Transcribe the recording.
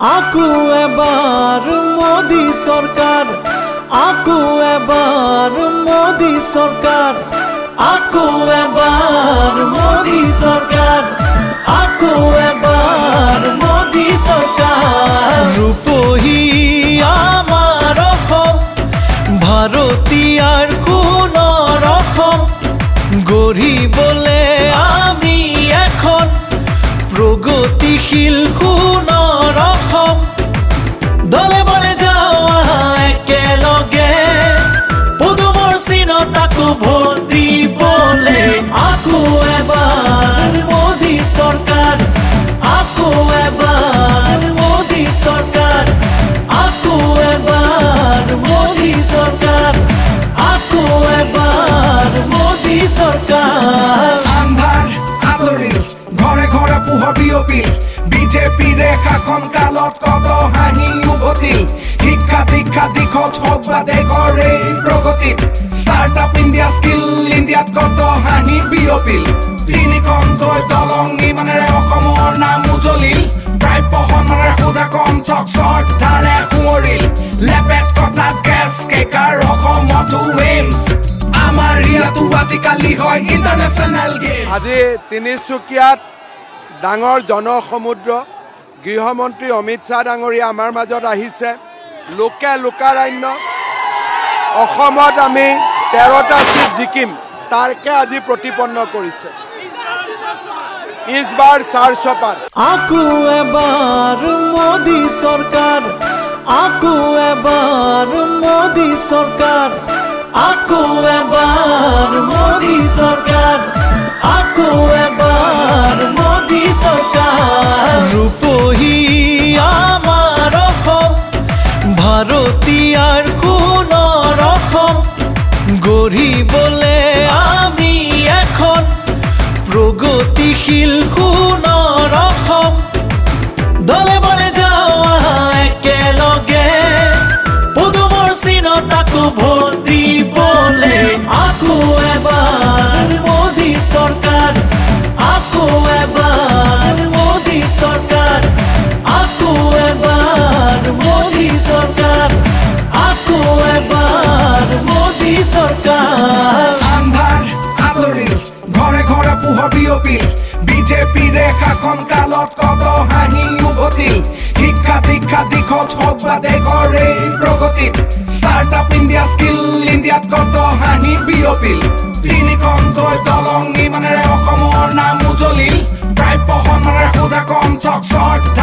আকু এবাৰ মোদি সৰকাৰ, আকু এবাৰ মোদি সৰকাৰ, আকু এবাৰ মোদি সৰকাৰ, আকু এবাৰ মোদি সৰকাৰ। ৰূপহী আমাৰ অসম, ভাৰতীয়াৰ সোণৰ অসম, গঢ়িবলে আমি এখন প্ৰগতিশীল সোণৰ অসম। দলে বলে যাওঁ একেলগে পদুমৰ চিনত আকৌ ভোট দিবলে। আকৌ এবাৰ মোদী চৰকাৰ, আকৌ এবাৰ মোদী চৰকাৰ, আকৌ এবাৰ মোদী চৰকাৰ, আকৌ এবাৰ মোদী চৰকাৰ। আন্ধাৰ আঁতৰিল, ঘৰে ঘৰে পোহৰ বিয়পিল, বিজেপিৰ শাসন কালত কত হাঁহি উভতিল। শিক্ষা দীক্ষা দিশত হওক বা দেশৰ এই প্ৰগতিত, ষ্টাৰ্টআপ ইণ্ডিয়া স্কিল ইণ্ডিয়াত কত হাঁহি বিয়পিল। তিনিখনকৈ দলং নিৰ্মাণেৰে অসমৰ নাম উজলিল, প্ৰায় প্ৰশনৰে সোধা কণ্ঠক শ্ৰদ্ধাৰে সোঁৱৰিল। লেপেট কথা গেছ কেকাৰ অসমতো এইমছ, আমাৰ ইয়াতো আজিকালি হয় ইণ্টাৰনেশ্যনেল গেম। আজি তিনিচুকীয়াত ডাঙৰ জনসমুদ্ৰ, গৃহমন্ত্ৰী অমিত শ্বাহ ডাঙৰীয়া আমাৰ মাজত আহিছে। লোকে লোকাৰণ্য, অসমত আমি 13টা চিট জিকিম তাকে আজি প্ৰতিপন্ন কৰিছে। ইছবাৰ 400 পাৰ। আকু এবাৰ মোদী চৰকাৰ, আকু এবাৰ মোদী চৰকাৰ, আকু এবাৰ মোদী চৰকাৰ, আকু এবাৰ মোদী চৰকাৰ। ৰূপহী আমাৰ অসম, ভাৰতীয়াৰ সোণৰ অসম, গঢ়িবলে আমি এখন প্ৰগতিশীল সোণৰ অসম। দলে বলে যাওঁ একেলগে পদুমৰ চিনত আকৌ ভোট দিবলে। আকৌ এবাৰ মোদী চৰকাৰ, আকৌ এবাৰ মোদী চৰকাৰ, আকৌ এবাৰ মোদী চৰকাৰ, আকৌ এবাৰ মোদী চৰকাৰ। আন্ধাৰ আঁতৰিল, ঘৰে ঘৰে পোহৰ বিয়পিল, বিজেপিৰ শাসন কালত কত হাঁহি উভতিল। শিক্ষা দীক্ষা দিশত হওক বা দেশৰ এই প্ৰগতিত, ষ্টাৰ্টআপ ইণ্ডিয়া স্কিল ইণ্ডিয়াত কত হাঁহি বিয়পিল। তিনিখনকৈ দলং নিৰ্মাণেৰে অসমৰ নাম উজলিল, প্ৰায় প্ৰশনৰে সোধা কণ্ঠক শ্ৰদ্ধা